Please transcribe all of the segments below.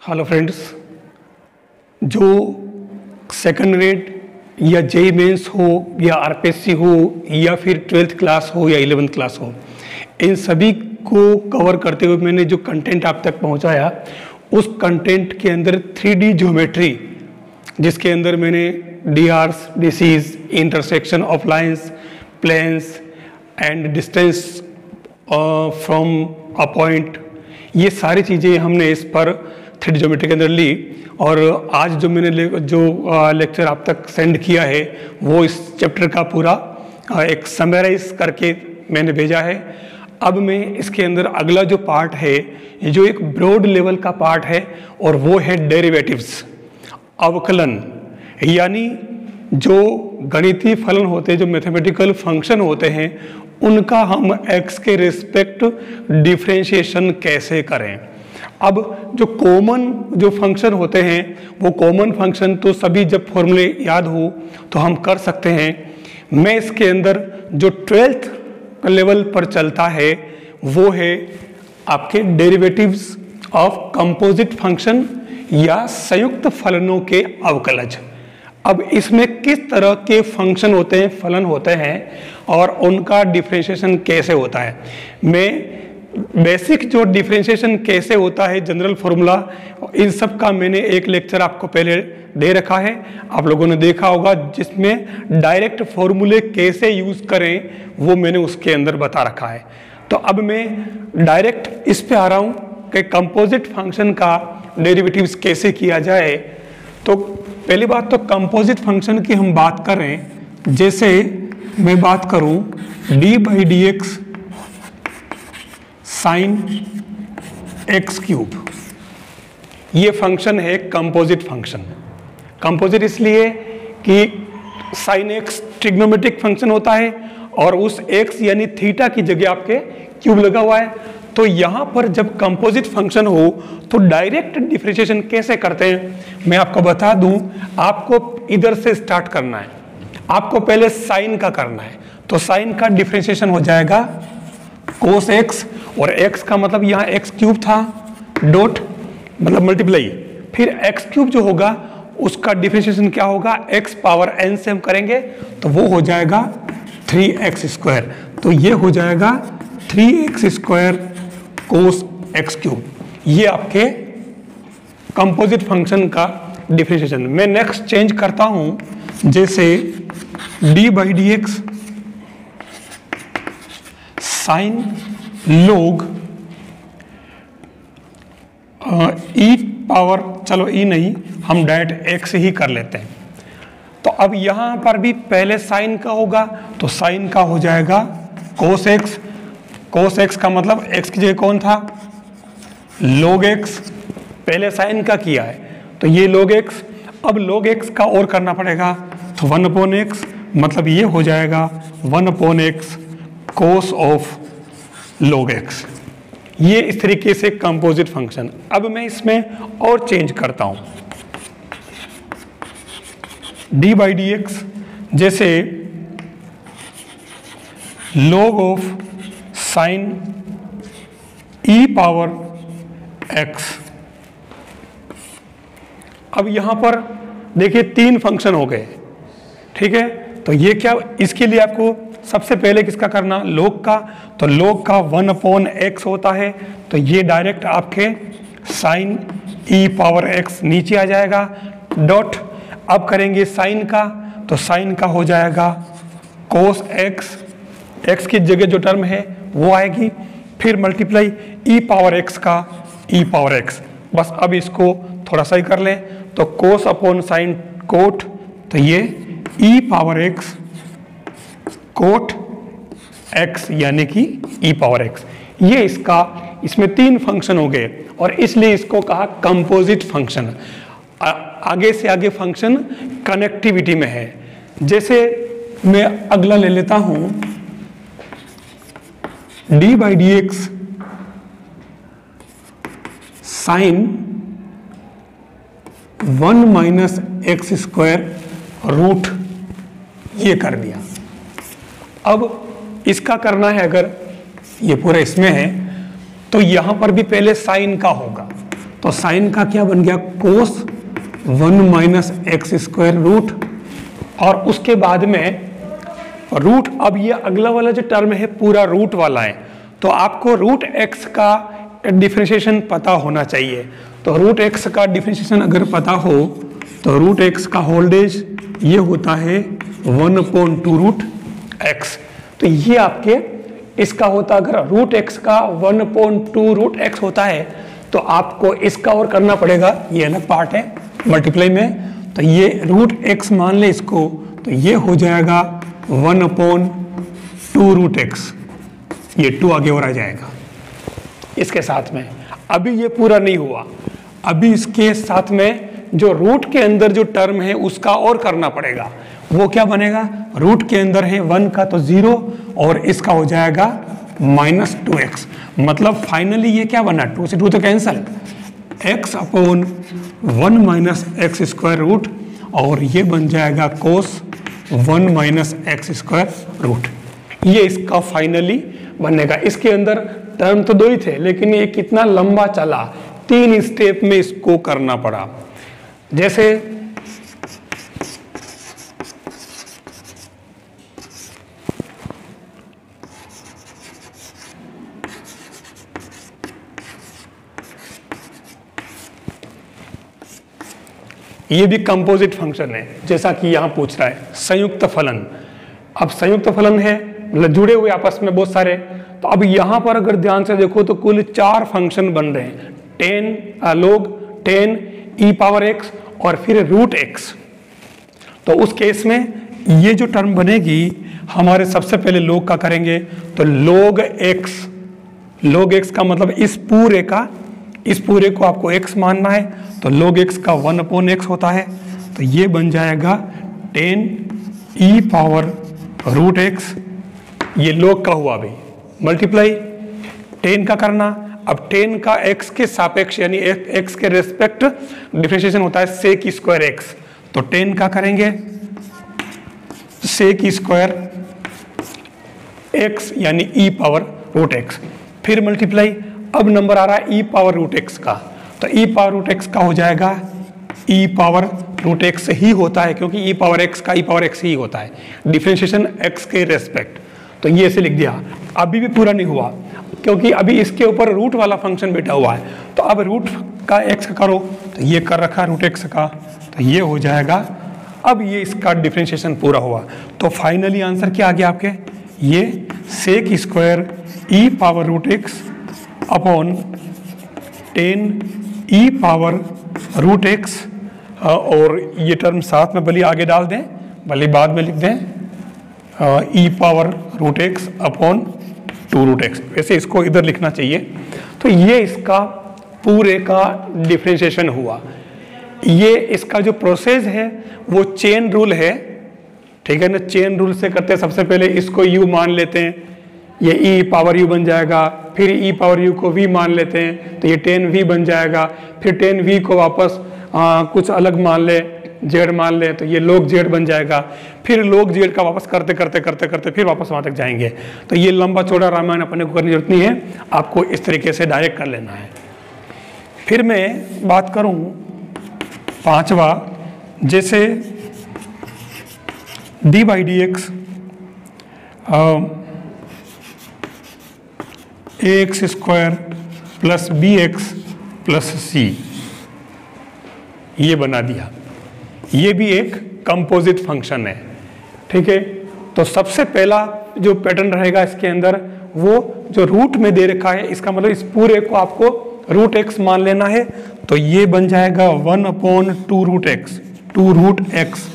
Hello friends, जो second grade या JEE mains हो या आरपीएससी हो या फिर 12th क्लास हो या 11th क्लास हो, इन सभी को कवर करते हुए मैंने जो कंटेंट आप तक पहुंचाया, उस कंटेंट के अंदर 3D ज्योमेट्री, जिसके अंदर मैंने DRs, DCs, intersection of lines, planes and distance from a point, ये सारी चीज़ें हमने इस पर 3D ज्योमेट्री के अंदर ली। और आज जो मैंने लेक्चर आप तक सेंड किया है वो इस चैप्टर का पूरा एक समराइज करके मैंने भेजा है। अब मैं इसके अंदर अगला जो पार्ट है, ये जो एक ब्रॉड लेवल का पार्ट है, और वो है डेरिवेटिव्स, अवकलन, यानी जो गणितीय फलन होते हैं, जो मैथमेटिकल फंक्शन होते हैं, उनका हम x के रिस्पेक्ट डिफरेंशिएशन कैसे करें। अब जो कॉमन जो फंक्शन होते हैं, वो कॉमन फंक्शन तो सभी जब फॉर्मूले याद हो तो हम कर सकते हैं। मैं इसके अंदर जो 12th लेवल पर चलता है वो है आपके डेरिवेटिव्स ऑफ कंपोजिट फंक्शन या संयुक्त फलनों के अवकलज। अब इसमें किस तरह के फंक्शन होते हैं, फलन होते हैं, और उनका डिफरेंशिएशन कैसे होता है। मैं बेसिक जो डिफरेंशिएशन कैसे होता है, जनरल फॉर्मूला, इन सब का मैंने एक लेक्चर आपको पहले दे रखा है, आप लोगों ने देखा होगा, जिसमें डायरेक्ट फॉर्मूले कैसे यूज करें वो मैंने उसके अंदर बता रखा है। तो अब मैं डायरेक्ट इस पे आ रहा हूँ कि कंपोजिट फंक्शन का डेरिवेटिव्स कैसे किया जाए। तो पहली बात तो कंपोजिट फंक्शन की हम बात करें, जैसे मैं बात करूं d/dx साइन x क्यूब, ये फंक्शन है कंपोजिट फंक्शन। कंपोजिट इसलिए कि साइन x ट्रिग्नोमेट्रिक फंक्शन होता है और उस x यानी थीटा की जगह आपके क्यूब लगा हुआ है। तो यहां पर जब कंपोजिट फंक्शन हो तो डायरेक्ट डिफरेंशिएशन कैसे करते हैं, मैं आपको बता दूं। आपको इधर से स्टार्ट करना है, आपको पहले साइन का करना है। तो साइन का डिफरेंशिएशन हो जाएगा कोस x, और x का मतलब यहाँ x क्यूब था, डॉट मतलब मल्टीप्लाई, फिर x क्यूब जो होगा उसका डिफरेंशिएशन क्या होगा, x पावर n से हम करेंगे तो वो हो जाएगा 3x स्क्वायर। तो ये हो जाएगा 3x स्क्वायर कोस x क्यूब। ये आपके कंपोजिट फंक्शन का डिफरेंशिएशन। मैं नेक्स्ट चेंज करता हूं, जैसे d/dx sine log e power, चलो e नहीं, हम डायरेक्ट x ही कर लेते हैं। तो अब यहां पर भी पहले साइन का होगा, तो साइन का हो जाएगा कोस x। कोस x का मतलब x की जगह कौन था, log x, पहले साइन का किया है तो ये log x। अब log x का और करना पड़ेगा, तो 1/x, मतलब ये हो जाएगा 1/x cos of log x। ये इस तरीके से कंपोजिट फंक्शन। अब मैं इसमें और चेंज करता हूं, d/dx जैसे log of sine e power x। अब यहां पर देखिए 3 फंक्शन हो गए, ठीक है। तो ये क्या, इसके लिए आपको सबसे पहले किसका करना, log का। तो log का 1/x होता है, तो ये डायरेक्ट आपके साइन e पावर x नीचे आ जाएगा, डॉट। अब करेंगे साइन का, तो साइन का हो जाएगा कोस x, x की जगह जो टर्म है वो आएगी, फिर मल्टीप्लाई e पावर x का e पावर x। बस अब इसको थोड़ा सा ही कर लें, तो कोस अपॉन साइन कोट, तो ये e power x cot x यानी कि e पावर x। ये इसका, इसमें 3 फंक्शन हो गए और इसलिए इसको कहा कंपोजिट फंक्शन। आगे से आगे फंक्शन कनेक्टिविटी में है। जैसे मैं अगला ले लेता हूं, d/dx sign 1 - x square root, ये कर दिया। अब इसका करना है, अगर ये पूरा इसमें है तो यहां पर भी पहले साइन का होगा, तो साइन का क्या बन गया, कोस 1 माइनस एक्स स्क्वायर रूट, और उसके बाद में रूट। अब ये अगला वाला जो टर्म है पूरा रूट वाला है, तो आपको रूट एक्स का डिफरेंशिएशन पता होना चाहिए। तो रूट एक्स का डिफरेंशिएशन अगर पता हो तो रूट एक्स का होल्डेज ये होता है 1/2 रूट एक्स। तो ये आपके इसका होता, अगर रूट एक्स का 1/2 रूट एक्स होता है तो आपको इसका और करना पड़ेगा, ये अलग पार्ट है मल्टीप्लाई में। तो ये रूट एक्स मान ले इसको, तो ये हो जाएगा 1/2 रूट एक्स, ये 2 आगे और आ जाएगा इसके साथ में। अभी ये पूरा नहीं हुआ, अभी इसके साथ में जो रूट के अंदर जो टर्म है उसका और करना पड़ेगा। वो क्या बनेगा, रूट के अंदर है 1 का तो 0, और इसका हो जाएगा -2x। मतलब फाइनली ये क्या बना, 2 से 2 तो cancel, x/1 minus x square root, और ये बन जाएगा cos 1 minus x square root. ये इसका फाइनली बनेगा। इसके अंदर टर्म तो 2 ही थे, लेकिन ये कितना लंबा चला, 3 स्टेप में इसको करना पड़ा। जैसे ये भी कंपोजिट फंक्शन है, जैसा कि यहां पूछ रहा है संयुक्त फलन। अब संयुक्त फलन है, मतलब जुड़े हुए आपस में बहुत सारे। तो अब यहां पर अगर ध्यान से देखो तो कुल 4 फंक्शन बन रहे हैं, 10 log 10 e पावर x और फिर रूट x। तो उस केस में ये जो टर्म बनेगी, हमारे सबसे पहले log का करेंगे। तो log x का मतलब इस पूरे को आपको x मानना है, तो log x का 1/x होता है। तो ये बन जाएगा 10 e पावर रूट x, ये log का हुआ भाई, मल्टीप्लाई 10 का करना। अब 10 का x के सापेक्ष यानी x के रेस्पेक्ट डिफरेंशिएशन होता है सेक स्क्वायर x। तो 10 का करेंगे सेक स्क्वायर x यानी e पावर रूट x, फिर मल्टीप्लाई। अब नंबर आ रहा है e पावर रूट x का, तो e पावर रूट x का हो जाएगा e पावर रूट x ही होता है, क्योंकि e पावर x का e पावर x ही होता है, डिफरेंशिएशन x के रेस्पेक्ट। तो ये ऐसे लिख दिया। अभी भी पूरा नहीं हुआ, क्योंकि अभी इसके ऊपर रूट वाला फंक्शन बैठा हुआ है। तो अब रूट का x करो, तो ये कर रखा है रूट x का, तो ये हो जाएगा। अब ये इसका डिफरेंशिएशन पूरा हुआ, तो फाइनली आंसर क्या आ गया आपके, ये sec square e power root x upon 10 e power root x, और ये टर्म साथ में भले आगे डाल दें, भले बाद में लिख दें, e power root x upon 2 root x। वैसे इसको इधर लिखना चाहिए। तो ये इसका पूरे का डिफरेंशिएशन हुआ। ये इसका जो प्रोसेस है वो चेन रूल है, ठीक है ना। चेन रूल से करते हैं, सबसे पहले इसको u मान लेते हैं, ये e पावर u बन जाएगा, फिर e पावर u को v मान लेते हैं, तो ये 10v बन जाएगा, फिर 10v को वापस कुछ अलग मान ले, z मान ले, तो ये log z बन जाएगा, फिर log z का वापस करते करते फिर वापस वहाँ तक जाएंगे। तो ये लंबा चौड़ा रामायण अपने को करने की जरूरत नहीं है, आपको इस तरीके से डायरेक्ट कर लेना है। फिर मैं बात करूँ 5वां, जैसे d by d x x square plus b x plus c, ये बना दिया। ये भी एक कंपोजिट फंक्शन है, ठीक है। तो सबसे पहला जो पैटर्न रहेगा इसके अंदर, वो जो रूट में दे रखा है, इसका मतलब इस पूरे को आपको रूट एक्स मान लेना है। तो ये बन जाएगा 1/2 root x, 2 root x,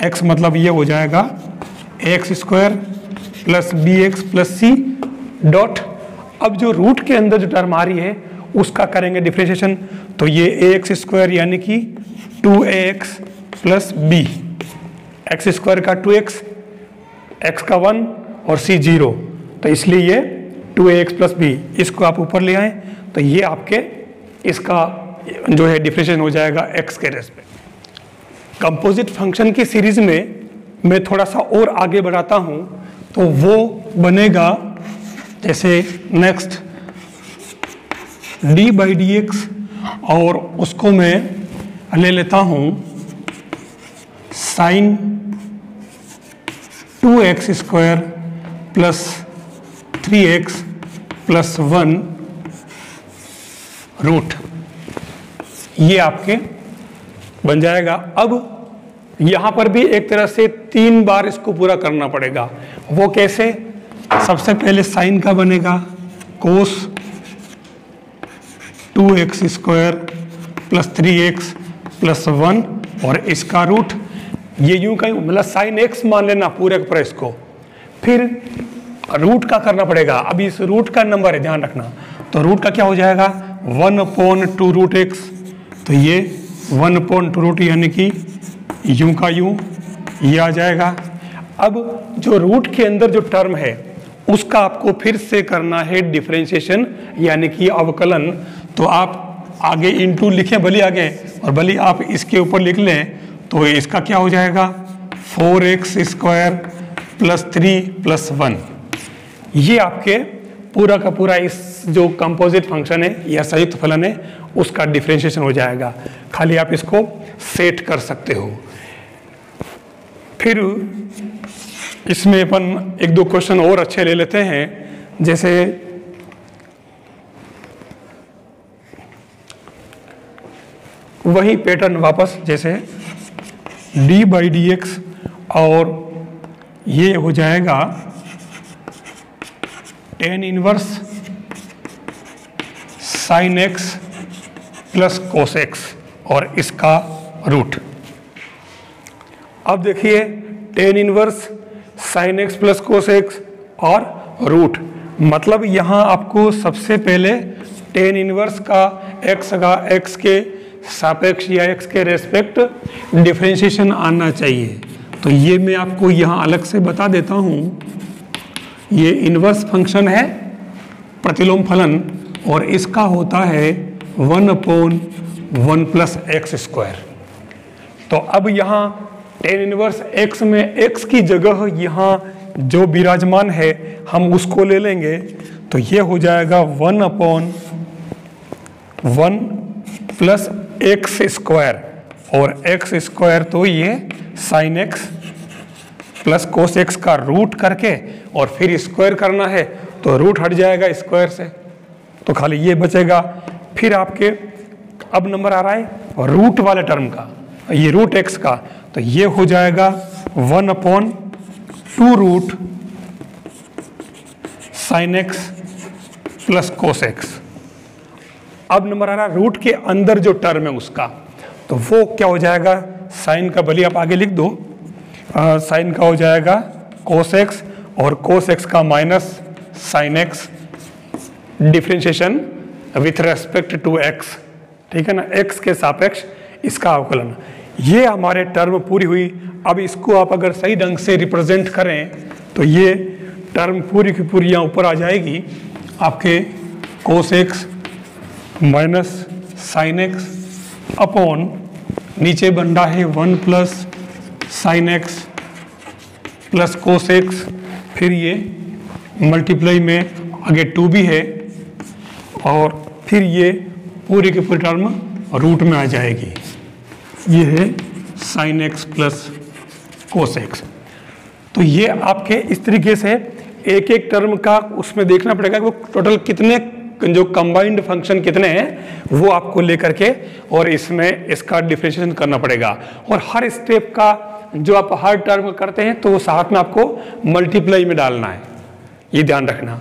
x मतलब ये हो जाएगा x square plus b x plus c dot. अब जो रूट के अंदर जो टर्म आ रही है उसका करेंगे डिफरेंशिएशन। तो ये ए एक्स स्क्वायर यानी कि 2ax plus b, x square का 2x, x का 1 और c 0, तो इसलिए ये 2ax प्लस बी, इसको आप ऊपर ले आए तो ये आपके इसका जो है डिफरेंशिएशन हो जाएगा x के रेस्पेक्ट। कंपोजिट फंक्शन की सीरीज में मैं थोड़ा सा और आगे बढ़ाता हूँ, तो वो बनेगा जैसे next d by d x और उसको मैं ले लेता हूँ sine 2x square plus 3x plus 1 root, ये आपके बन जाएगा। अब यहाँ पर भी एक तरह से 3 बार इसको पूरा करना पड़ेगा। वो कैसे? सबसे पहले साइन का बनेगा कोस 2x square plus 3x plus 1 और इसका रूट, ये यूं कहीं मतलब साइन x मान लेना पूरे पर इसको, फिर रूट का करना पड़ेगा। अभी इस रूट का नंबर है, ध्यान रखना। तो रूट का क्या हो जाएगा 1/2 रूट x, तो ये 1/2 रूट यानी कि यूं का यूं ये आ जाएगा। अब जो रूट के अंदर जो टर्म है उसका आपको फिर से करना है डिफरेंशिएशन यानी कि अवकलन। तो आप आगे इनटू लिखें भले आगे और भले आप इसके ऊपर लिख लें, तो इसका क्या हो जाएगा 4x स्क्वायर प्लस 3 प्लस 1। ये आपके पूरा का पूरा इस जो कंपोजिट फंक्शन है या संयुक्त फलन है उसका डिफरेंशिएशन हो जाएगा। खाली आप इसको सेट कर सकते हो। फिर इसमें अपन 1-2 क्वेश्चन और अच्छे ले लेते हैं। जैसे वही पैटर्न वापस, जैसे d/dx और ये हो जाएगा tan inverse sin x plus cos x और इसका रूट। अब देखिए tan inverse sin x plus cos x और रूट, मतलब यहाँ आपको सबसे पहले tan इनवर्स का x के सापेक्ष या x के रेस्पेक्ट डिफरेंशिएशन आना चाहिए। तो ये मैं आपको यहाँ अलग से बता देता हूँ। ये इनवर्स फंक्शन है प्रतिलोम फलन और इसका होता है 1/1 प्लस x स्क्वायर। तो अब यहाँ tan इनवर्स x में x की जगह यहाँ जो विराजमान है हम उसको ले लेंगे, तो ये हो जाएगा 1/1 प्लस x स्क्वायर और x स्क्वायर तो ये sin x plus cos x का रूट करके और फिर स्क्वायर करना है तो रूट हट जाएगा स्क्वायर से, तो खाली ये बचेगा। फिर आपके अब नंबर आ रहा है रूट वाले टर्म का, ये रूट x का, तो ये हो जाएगा 1/2 root sin x plus cos x। अब नंबर आ रहा है रूट के अंदर जो टर्म है उसका, तो वो क्या हो जाएगा साइन का, भले आप आगे लिख दो, साइन का हो जाएगा cos x और cos x का minus sin x differentiation with respect to x, ठीक है ना, x के सापेक्ष इसका अवकलन। ये हमारे टर्म पूरी हुई। अब इसको आप अगर सही ढंग से रिप्रेजेंट करें तो ये टर्म पूरी की पूरी यहाँ ऊपर आ जाएगी आपके cos x minus sin x upon नीचे बन रहा है 1 plus sin x plus cos x, फिर ये मल्टीप्लाई में आगे 2 भी है और फिर ये पूरी की पूरी टर्म रूट में आ जाएगी। ये है sin x plus cos x। तो ये आपके इस तरीके से एक एक टर्म का उसमें देखना पड़ेगा कि वो टोटल कितने जो कंबाइंड फंक्शन कितने हैं वो आपको लेकर के और इसमें इसका डिफरेंशिएशन करना पड़ेगा। और हर स्टेप का जो आप हर टर्म करते हैं तो वो साथ में आपको मल्टीप्लाई में डालना है, ये ध्यान रखना।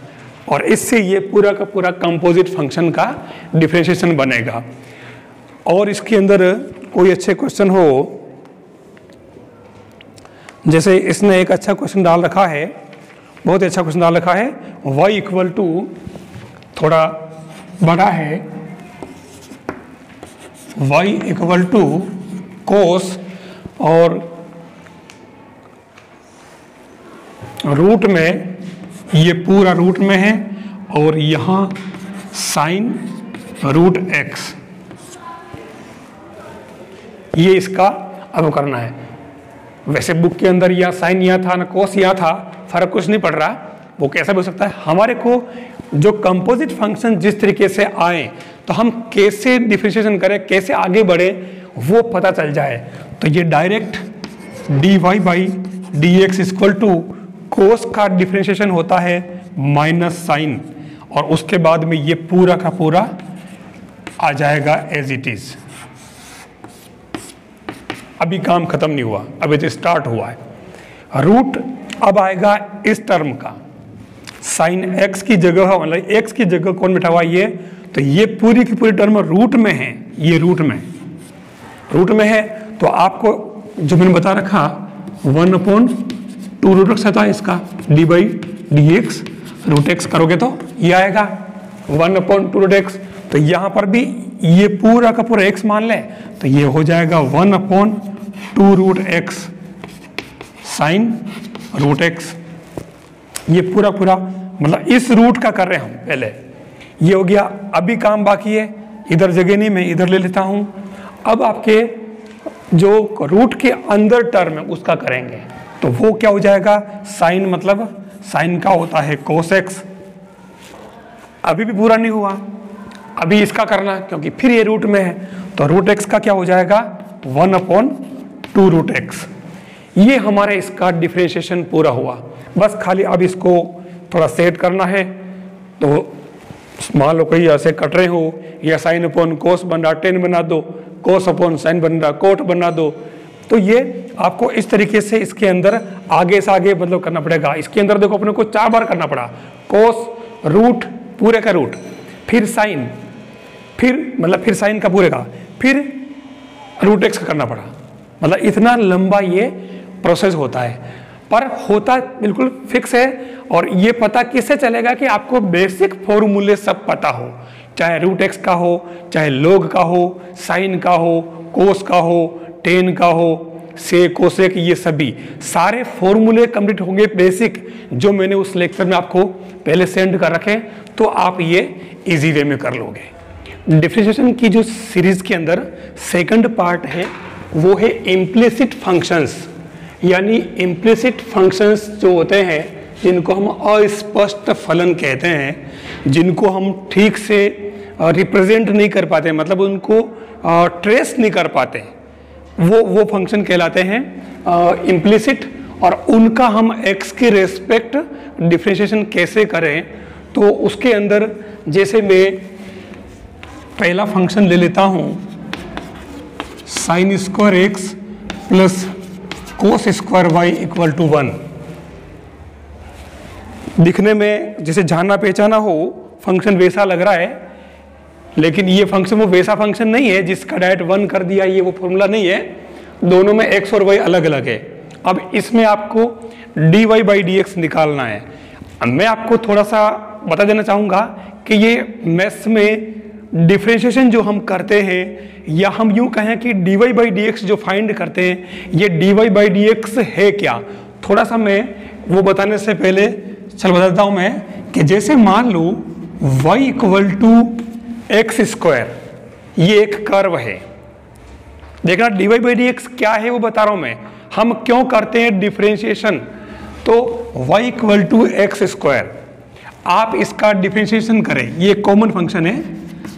और इससे ये पूरा का पूरा कंपोजिट फंक्शन का डिफरेंशिएशन बनेगा। और इसके अंदर कोई अच्छे क्वेश्चन हो, जैसे इसने एक अच्छा क्वेश्चन डाल रखा है, बहुत अच्छा क्वेश्चन डाल रखा है, y इक्वल टू थोड़ा बड़ा है, y इक्वल टू कोस और रूट में, ये पूरा रूट में है और यहाँ साइन रूट x, ये इसका अब करना है। वैसे बुक के अंदर या साइन यहाँ था ना कोस यहाँ था, फर्क कुछ नहीं पड़ रहा, वो कैसा भी हो सकता है। हमारे को जो कंपोजिट फंक्शन जिस तरीके से आए तो हम कैसे डिफरेंशिएशन करें, कैसे आगे बढ़े वो पता चल जाए। तो ये direct dy by d x equal to cos का डिफरेंशिएशन होता है माइनस साइन, और उसके बाद में ये पूरा का पूरा आ जाएगा एज इट इज। अभी काम खत्म नहीं हुआ, अभी तो स्टार्ट हुआ है। रूट अब आएगा इस टर्म का, साइन एक्स की जगह, मतलब एक्स की जगह कौन बैठा हुआ ये, तो ये पूरी की पूरी टर्म रूट में है, ये रूट में है। तो आपको जो मैंने बता रखा 1/2 रूट एक्स आता है इसका, d by d x, root x करोगे तो ये आएगा 1/2 रूट एक्स। तो यहाँ पर भी ये पूरा का पूरा एक्स मान लें तो ये हो जाएगा 1/2 root x sine root x. ये पूरा मतलब इस रूट का कर रहे हैं हम पहले, ये हो गया। अभी काम बाकी है, इधर जगह नहीं, मैं इधर ले लेता हूं। अब आपके जो रूट के अंदर टर्म है उसका करेंगे, तो वो क्या हो जाएगा, साइन, मतलब साइन का होता है कोस एक्स। अभी भी पूरा नहीं हुआ, अभी इसका करना, क्योंकि फिर ये रूट में है, तो रूट एक्स का क्या हो जाएगा 1/2 रूट एक्स। ये हमारे इसका डिफरेंशिएशन पूरा हुआ। बस खाली अब इसको थोड़ा सेट करना है। तो मान लो कोई ऐसे कट रहे हो, या साइन अपॉन कोस बन रहा, टेन बना दो, कोस अपॉन साइन बन रहा, कोट बना दो। तो ये आपको इस तरीके से इसके अंदर आगे से आगे मतलब करना पड़ेगा। इसके अंदर देखो अपने को 4 बार करना पड़ा, कोस, रूट, पूरे का रूट, फिर साइन, फिर साइन का पूरे का, फिर रूट एक्स का करना पड़ा। मतलब इतना लंबा ये प्रोसेस होता है, पर होता बिल्कुल फिक्स है। और ये पता किससे चलेगा कि आपको बेसिक फॉर्मूले सब पता हो, चाहे रूट एक्स का हो, चाहे लोग का हो, साइन का हो, कोस का हो, टेन का हो, से कोसेक, ये सभी सारे फॉर्मूले कंप्लीट होंगे बेसिक, जो मैंने उस लेक्चर में आपको पहले सेंड कर रखे, तो आप ये इजी वे में कर लोगे। डिफरेंशिएशन की जो सीरीज के अंदर सेकंड पार्ट है वो है इम्प्लिसिट फंक्शंस, यानी इम्प्लिसिट फंक्शंस जो होते हैं जिनको हम अस्पष्ट फलन कहते हैं, जिनको हम ठीक से रिप्रेजेंट नहीं कर पाते, मतलब उनको ट्रेस नहीं कर पाते, वो फंक्शन कहलाते हैं इम्प्लिसिट। और उनका हम x के रेस्पेक्ट डिफरेंशिएशन कैसे करें, तो उसके अंदर जैसे मैं पहला फंक्शन ले लेता हूं sine square x plus cos square y equal to 1। दिखने में जैसे जाना पहचाना हो फंक्शन वैसा लग रहा है, लेकिन ये फंक्शन वो वैसा फंक्शन नहीं है जिसका डायरेक्ट 1 कर दिया, ये वो फॉर्मूला नहीं है। दोनों में x और y अलग अलग है। अब इसमें आपको dy बाई डी एक्स निकालना है। अब मैं आपको थोड़ा सा बता देना चाहूँगा कि ये मैथ्स में डिफरेंशिएशन जो हम करते हैं, या हम यूँ कहें कि dy बाई डी एक्स जो फाइंड करते हैं, ये dy बाई डी एक्स है क्या, थोड़ा सा मैं वो बताने से पहले चल बता देता हूँ मैं कि जैसे मान लो y equal to x square, ये एक कर्व है। देखना dy बाई डी एक्स क्या है वो बता रहा हूँ मैं, हम क्यों करते हैं डिफरेंशिएशन। तो y equal to x square, आप इसका डिफरेंशिएशन करें, ये कॉमन फंक्शन है,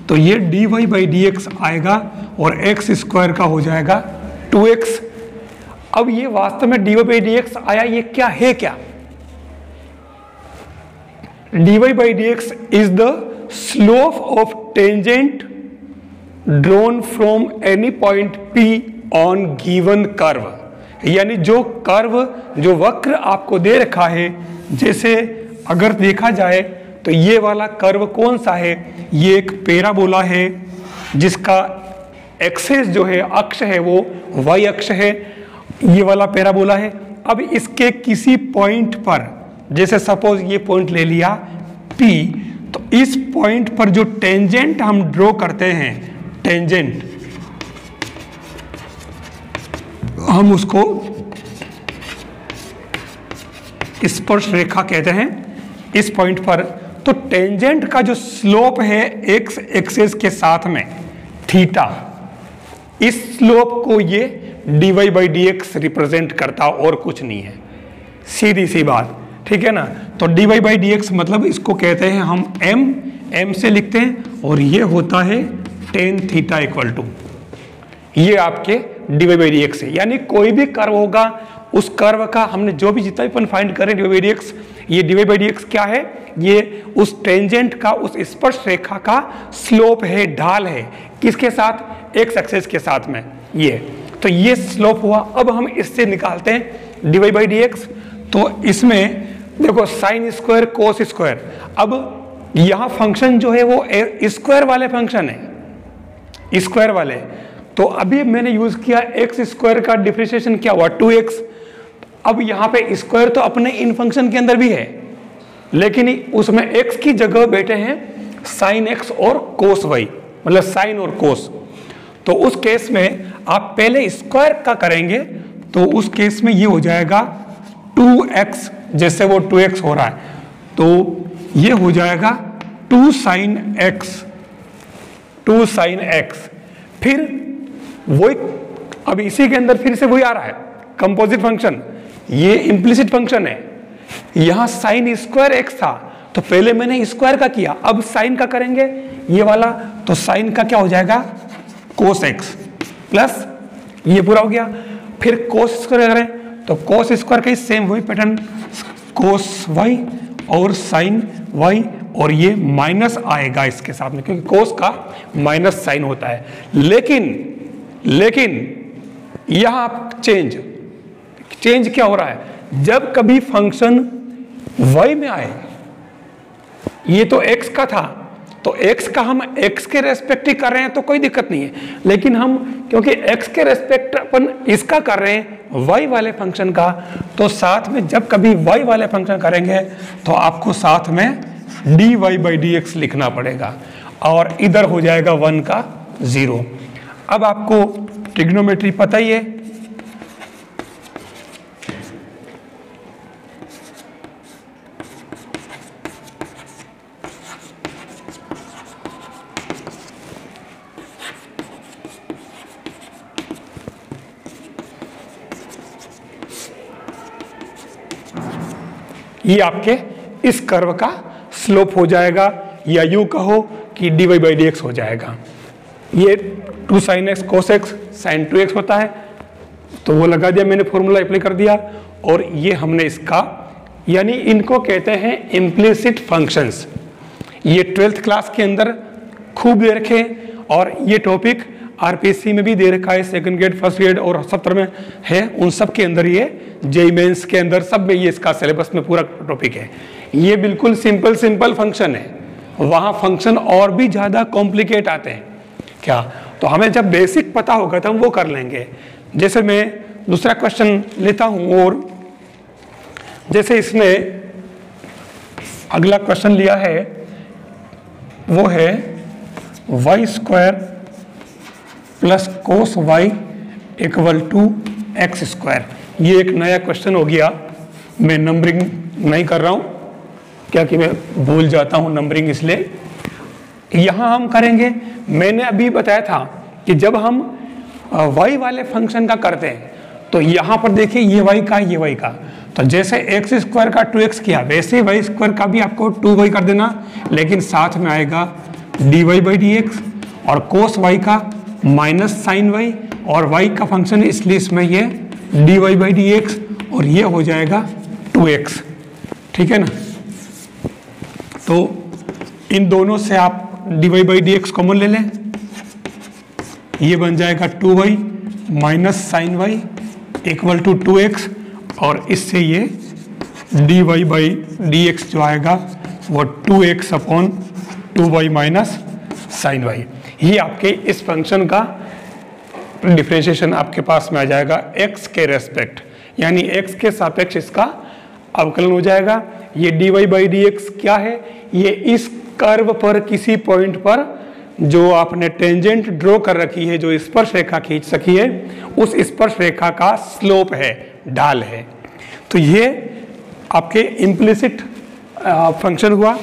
तो ये dy बाई डी एक्स आएगा और एक्स स्क्वायर का हो जाएगा 2x। अब ये वास्तव में dy बाई डी एक्स आया, ये क्या है, क्या dy by d x is the slope of tangent drawn from any point P on given curve. यानी जो कर्व, जो वक्र आपको दे रखा है, जैसे अगर देखा जाए तो ये वाला कर्व कौन सा है, ये एक पैराबोला है जिसका एक्सेस जो है, अक्ष है वो y अक्ष है, ये वाला पैराबोला है। अब इसके किसी पॉइंट पर, जैसे सपोज ये पॉइंट ले लिया P, तो इस पॉइंट पर जो टेंजेंट हम ड्रॉ करते हैं, टेंजेंट हम उसको स्पर्श रेखा कहते हैं। इस पॉइंट पर तो टेंजेंट का जो स्लोप है एक्स एक्सेस के साथ में थीटा, इस स्लोप को ये dy by d x represent करता और कुछ नहीं है, सीधी सी बात, ठीक है ना। तो dy बाई डी एक्स मतलब इसको कहते हैं हम m से लिखते हैं, और ये होता है टेन थीटा इक्वल टू, ये आपके dy बाई डी एक्स है। यानी कोई भी कर्व होगा, उस कर्व का हमने जो भी जितना भी अपन फाइंड करें dy बाई डी एक्स, ये dy बाई डी एक्स क्या है, ये उस टेंजेंट का, उस स्पर्श रेखा का स्लोप है, ढाल है, किसके साथ, एक्स एक्सिस के साथ में ये। तो ये स्लोप हुआ। अब हम इससे निकालते हैं dy बाई डी एक्स। तो इसमें देखो साइन स्क्वायर कोस स्क्वायर, अब यहाँ फंक्शन जो है वो स्क्वायर वाले फंक्शन है, स्क्वायर वाले। तो अभी मैंने यूज किया एक्स स्क्वायर का डिफरेंशिएशन क्या हुआ 2x। अब यहाँ पे स्क्वायर तो अपने इन फंक्शन के अंदर भी है, लेकिन उसमें x की जगह बैठे हैं साइन x और कोस y, मतलब साइन और कोस। तो उस केस में आप पहले स्क्वायर का करेंगे, तो उस केस में ये हो जाएगा 2x, जैसे वो 2x हो रहा है, तो ये हो जाएगा 2 साइन x। फिर वही, अब इसी के अंदर फिर से वही आ रहा है कंपोजिट फंक्शन, ये इम्प्लिसिट फंक्शन है। यहां साइन स्क्वायर x था, तो पहले मैंने स्क्वायर का किया, अब साइन का करेंगे ये वाला, तो साइन का क्या हो जाएगा कोस x प्लस ये पूरा हो गया। फिर कोस स्क्वायर करें तो कोस स्क्वायर का सेम वही पैटर्न, कोस y और साइन y, और ये माइनस आएगा इसके साथ में, क्योंकि कोस का माइनस साइन होता है। लेकिन यहां चेंज क्या हो रहा है, जब कभी फंक्शन y में आए, ये तो x का था, तो x का हम x के रेस्पेक्ट कर रहे हैं तो कोई दिक्कत नहीं है, लेकिन हम क्योंकि x के रेस्पेक्ट अपन इसका कर रहे हैं y वाले फंक्शन का, तो साथ में जब कभी y वाले फंक्शन करेंगे तो आपको साथ में dy बाई डी एक्स लिखना पड़ेगा, और इधर हो जाएगा 1 का 0। अब आपको ट्रिग्नोमेट्री पता ही है, ये आपके इस कर्व का स्लोप हो जाएगा, या यूं कहो कि dy बाई डी एक्स हो जाएगा। ये 2 sine x cos x sine 2x होता है, तो वो लगा दिया मैंने, फॉर्मूला अप्लाई कर दिया, और ये हमने इसका, यानी इनको कहते हैं इम्प्लिसिट फंक्शंस। ये 12th क्लास के अंदर खूब दे रखे, और ये टॉपिक आरपीएससी में भी दे रखा है, सेकंड ग्रेड, फर्स्ट ग्रेड और 70 में है, उन सब के अंदर ये जेईई मेंस के अंदर सब में ये इसका सिलेबस में पूरा टॉपिक है। ये बिल्कुल सिंपल फंक्शन है, वहाँ फंक्शन और भी ज़्यादा कॉम्प्लिकेट आते हैं क्या, तो हमें जब बेसिक पता होगा तो हम वो कर लेंगे। जैसे मैं दूसरा क्वेश्चन लेता हूँ, और जैसे इसने अगला क्वेश्चन लिया है वो है y square plus cos y equal to x square. ये एक नया क्वेश्चन हो गया, मैं नंबरिंग नहीं कर रहा हूँ क्या कि मैं भूल जाता हूँ नंबरिंग, इसलिए यहाँ हम करेंगे। मैंने अभी बताया था कि जब हम y वाले फंक्शन का करते हैं तो यहाँ पर देखिए ये y का, ये y का, तो जैसे एक्स स्क्वायर का 2x किया वैसे y स्क्वायर का भी आपको 2y कर देना, लेकिन साथ में आएगा dy बाई डी एक्स, और कोस y का माइनस साइन y, और y का फंक्शन है इसलिए इसमें ये dy बाई डी एक्स, और ये हो जाएगा 2x। ठीक है ना, तो इन दोनों से आप dy by d x common ले लें, ये बन जाएगा 2y minus sine y equal to 2x, और इससे ये dy बाई डी एक्स जो आएगा वो 2x upon 2y minus sine y। ये आपके इस फंक्शन का डिफरेंशिएशन आपके पास में आ जाएगा x के रेस्पेक्ट, यानी x के सापेक्ष इसका अवकलन हो जाएगा। ये dy बाई डी एक्स क्या है, ये इस कर्व पर किसी पॉइंट पर जो आपने टेंजेंट ड्रॉ कर रखी है, जो स्पर्श रेखा खींच सकी है, उस स्पर्श रेखा का स्लोप है, ढाल है। तो ये आपके इम्प्लिसिट फंक्शन हुआ।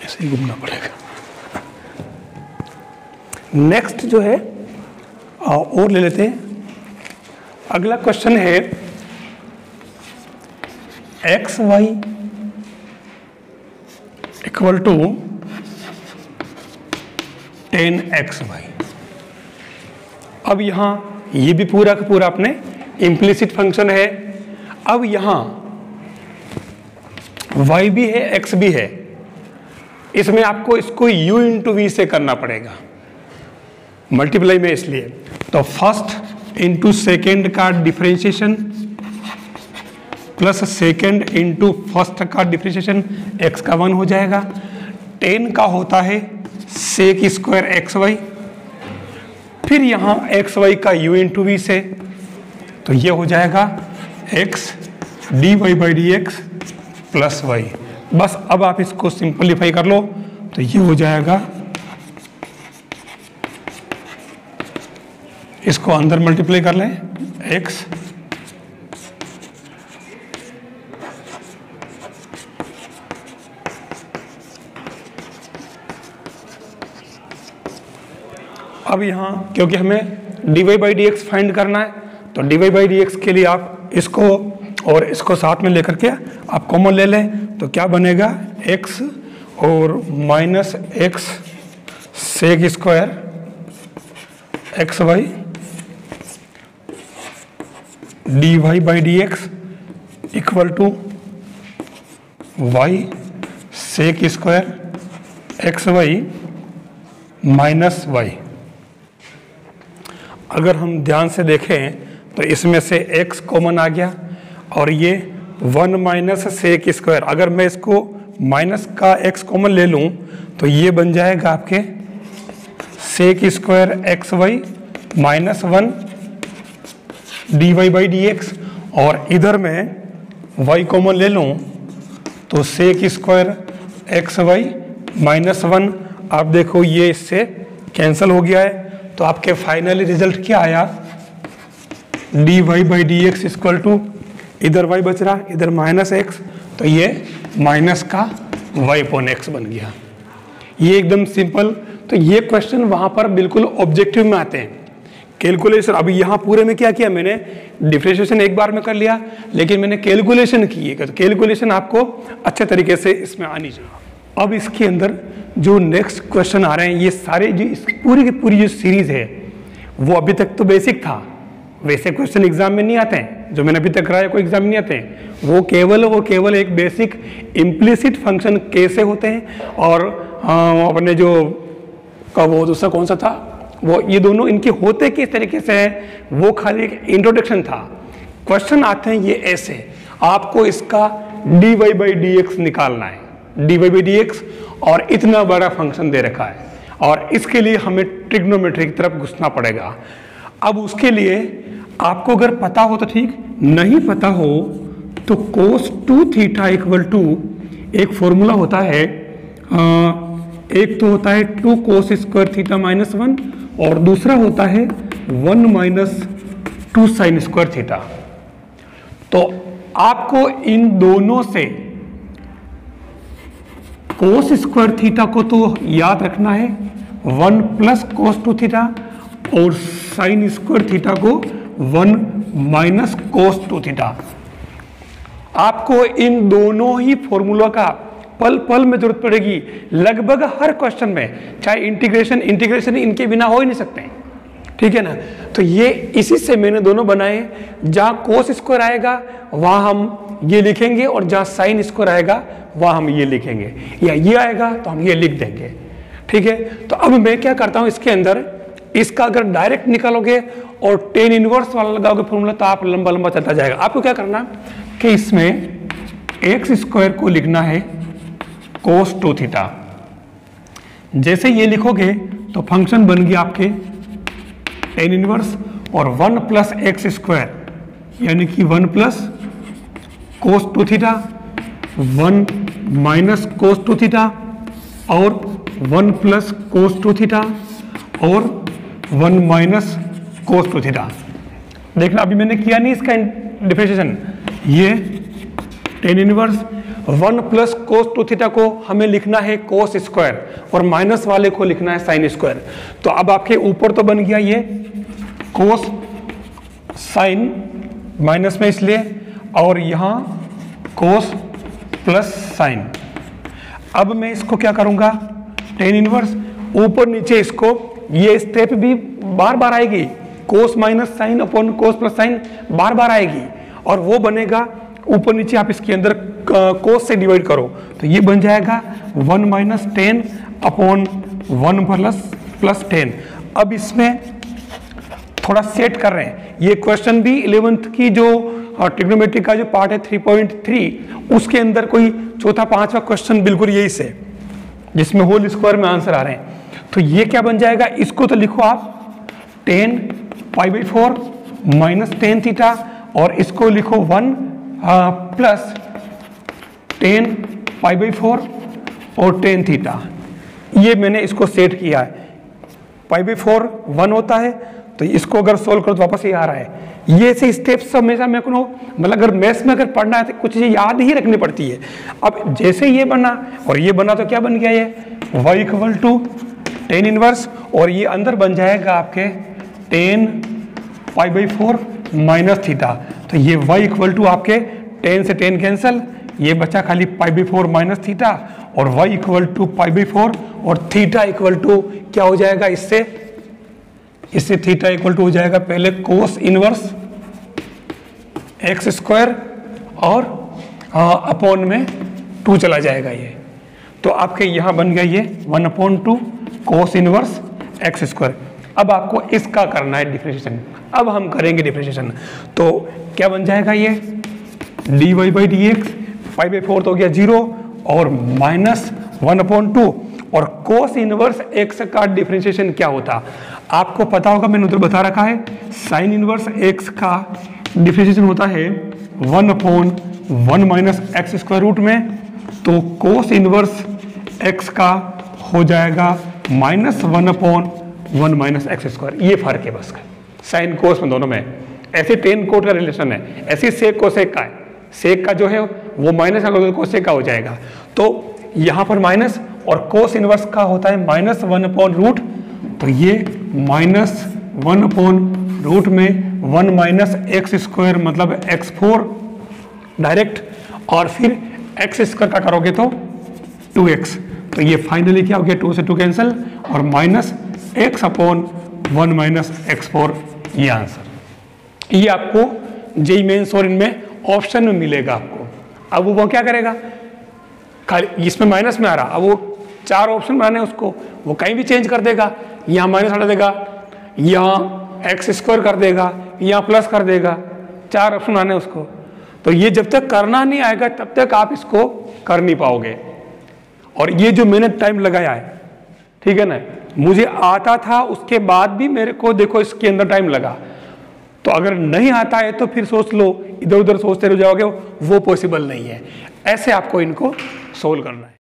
ऐसे ही घूमना पड़ेगा। नेक्स्ट जो है और ले लेते हैं। अगला क्वेश्चन है x Y equal to 10xy। अब यहां ये भी पूरा का पूरा अपने इम्प्लिसिट फंक्शन है। अब यहां y भी है x भी है, इसमें आपको इसको u इंटू वी से करना पड़ेगा मल्टीप्लाई में, इसलिए तो फर्स्ट इंटू सेकेंड का differentiation plus second into first का डिफरेंशिएशन, x का 1 हो जाएगा। 10 का होता है सेक स्क्वायर एक्स वाई, फिर यहाँ एक्स वाई का u इंटू वी से, तो ये हो जाएगा x dy by d x plus y. बस अब आप इसको सिंपलीफाई कर लो तो ये हो जाएगा, इसको अंदर मल्टीप्लाई कर लें x अब यहाँ क्योंकि हमें dy by d x find करना है, तो dy बाई डी एक्स के लिए आप इसको और इसको साथ में लेकर के आप कॉमन ले लें, तो क्या बनेगा x और minus x sec square x y d y by d x equal to y sec square x y minus y. अगर हम ध्यान से देखें तो इसमें से x कॉमन आ गया और ये 1 माइनस सेक स्क्वायर, अगर मैं इसको माइनस का x कॉमन ले लूं तो ये बन जाएगा आपके sec square x y minus 1 d y by d x, और इधर में y कॉमन ले लूं तो sec square x y minus 1। आप देखो ये इससे कैंसिल हो गया है, तो आपके फाइनली रिजल्ट क्या आया, d y by d x equal to, इधर y बच रहा इधर माइनस एक्स, तो ये माइनस का y अपॉन एक्स बन गया। ये एकदम सिंपल। तो ये क्वेश्चन वहां पर बिल्कुल ऑब्जेक्टिव में आते हैं। कैलकुलेशन अभी यहाँ पूरे में क्या किया मैंने, डिफरेंशिएशन एक बार में कर लिया, लेकिन मैंने कैलकुलेशन की है, तो कैलकुलेशन आपको अच्छे तरीके से इसमें आनी चाहिए। अब इसके अंदर जो नेक्स्ट क्वेश्चन आ रहे हैं, ये सारे जो पूरी की पूरी जो सीरीज है वो अभी तक तो बेसिक था, वैसे क्वेश्चन एग्जाम में नहीं आते हैं, जो मैंने अभी तक कराया कोई एग्जाम में नहीं आते हैं। वो केवल एक बेसिक इम्प्लिसिट फंक्शन कैसे होते हैं, और अपने जो का वो दूसरा कौन सा था, वो ये दोनों इनके होते किस तरीके से हैं, वो खाली एक इंट्रोडक्शन था। क्वेश्चन आते हैं ये ऐसे, आपको इसका d y by d x निकालना है, d y by d x, और इतना बड़ा फंक्शन दे रखा है, और इसके लिए हमें ट्रिग्नोमेट्री की तरफ घुसना पड़ेगा। अब उसके लिए आपको अगर पता हो तो ठीक, नहीं पता हो तो कोस 2 थीटा इक्वल टू एक फॉर्मूला होता है, एक तो होता है 2 कोस स्क्वायर थीटा माइनस 1, और दूसरा होता है 1 माइनस 2 साइन स्क्वायर थीटा। तो आपको इन दोनों से कोस स्क्वायर थीटा को तो याद रखना है 1 प्लस कोस 2 थीटा, और साइन स्क्वायर थीटा को 1 माइनस कोस 2 थीटा। आपको इन दोनों ही फॉर्मूला का पल पल में जरूरत पड़ेगी, लगभग हर क्वेश्चन में, चाहे इंटीग्रेशन इनके बिना हो ही नहीं सकते, ठीक है ना। तो ये इसी से मैंने दोनों बनाए, जहां कोस स्क्वायर आएगा वहां हम ये लिखेंगे, और जहां साइन स्क्वायर आएगा वहां हम ये लिखेंगे, या ये आएगा तो हम ये लिख देंगे, ठीक है। तो अब मैं क्या करता हूं, इसके अंदर इसका अगर डायरेक्ट निकालोगे और टेन इनवर्स वाला लगाओगे फॉर्मूला, तो आप लंबा लंबा चलता जाएगा। आपको क्या करना कि इसमें एक्स स्क्वायर को लिखना है कोस 2 थीटा। जैसे ये लिखोगे तो फंक्शन बन गया आपके टेन इनवर्स और 1 प्लस एक्स स्क्वायर, यानी कि 1 plus cos 2 theta, 1 minus cos 2 theta, और 1 प्लस कोस 2 थीटा, और 1 माइनस कोस 2 थीटा। देखना अभी मैंने किया नहीं इसका डिफरेंशिएशन, ये tan inverse 1 plus cos 2 theta को हमें लिखना है कोस स्क्वायर और माइनस वाले को लिखना है साइन स्क्वायर। तो अब आपके ऊपर तो बन गया ये कोस साइन माइनस में इसलिए, और यहाँ कोस प्लस साइन। अब मैं इसको क्या करूँगा, टेन इनवर्स ऊपर नीचे, इसको ये स्टेप भी बार बार आएगी, cos minus sine upon cos plus sine बार बार आएगी, और वो बनेगा ऊपर नीचे आप इसके अंदर कोस से डिवाइड करो तो ये बन जाएगा 1 माइनस 10 अपॉन 1 प्लस 10। अब इसमें थोड़ा सेट कर रहे हैं, ये क्वेश्चन भी 11th की जो ट्रिग्नोमेट्री का जो पार्ट है 3.3 उसके अंदर कोई चौथा पांचवा क्वेश्चन बिल्कुल यही से, जिसमें होल स्क्वायर में आंसर आ रहे हैं। तो ये क्या बन जाएगा, इसको तो लिखो आप 10 π/4 माइनस 10 थीटा, और इसको लिखो 1 प्लस 10 π/4 और 10 थीटा। ये मैंने इसको सेट किया है, π/4 1 होता है, तो इसको अगर सोल्व करो तो वापस ये आ रहा है। ये से स्टेप्स हमेशा मेरे को मतलब अगर मैथ्स में अगर पढ़ना है तो कुछ चीज़ें याद ही रखनी पड़ती है। अब जैसे ये बना और ये बना तो क्या बन गया, ये y इक्वल टू 10 इनवर्स, और ये अंदर बन जाएगा आपके 10 π/4 माइनस थीटा। तो ये y इक्वल टू आपके 10 से 10 कैंसिल, ये बचा खाली π/4 माइनस थीटा, और y इक्वल टू π/4 और थीटा इक्वल टू क्या हो जाएगा, इससे थीटा इक्वल टू हो जाएगा पहले कोस इनवर्स एक्स स्क्वायर और अपॉन में 2 चला जाएगा ये। तो आपके यहाँ बन गया ये 1/2 कोस इनवर्स एक्स स्क्वायर। अब आपको इसका करना है डिफरेंशिएशन, अब हम करेंगे डिफरेंशिएशन। तो क्या बन जाएगा ये dy/dx, π/4 तो हो गया 0 और माइनस 1/2, और कोस इनवर्स एक्स का डिफरेंशिएशन क्या होता आपको पता होगा, मैंने उधर बता रखा है। साइन इनवर्स एक्स का डिफरेंशिएशन होता है 1/1 माइनस एक्स स्क्वायर रूट में, तो कोस इनवर्स एक्स का हो जाएगा -1/1 माइनस एक्स स्क्वायर। ये फर्क है बस साइन कोस में दोनों में। ऐसे टेन कोट का रिलेशन है, ऐसे सेक कोसेक का है, सेक का जो है वो माइनस कोसेक का हो जाएगा। तो यहाँ पर माइनस, और कोस इनवर्स का होता है -1/√, तो ये -1/√, में 1 माइनस एक्स स्क्वायर मतलब x4 डायरेक्ट, और फिर एक्स स्क्वायर का करोगे तो 2x। तो ये फाइनली क्या हो गया, 2 से 2 कैंसिल, और -x/1 माइनस x4, ये आंसर। ये आपको जेईई मेंस और इनमें ऑप्शन में मिलेगा आपको। अब वो क्या करेगा, खाली इसमें माइनस में आ रहा, अब वो 4 ऑप्शन बनाने उसको, वो कहीं भी चेंज कर देगा, यहाँ माइनस हटा देगा, यहाँ एक्स स्क्वायर कर देगा, यहाँ प्लस कर देगा, 4 ऑप्शन आने उसको। तो ये जब तक करना नहीं आएगा तब तक आप इसको कर नहीं पाओगे। और ये जो मैंने टाइम लगाया है, ठीक है ना, मुझे आता था उसके बाद भी मेरे को देखो इसके अंदर टाइम लगा। तो अगर नहीं आता है तो फिर सोच लो, इधर उधर सोचते रह जाओगे, वो पॉसिबल नहीं है। ऐसे आपको इनको सोल्व करना है।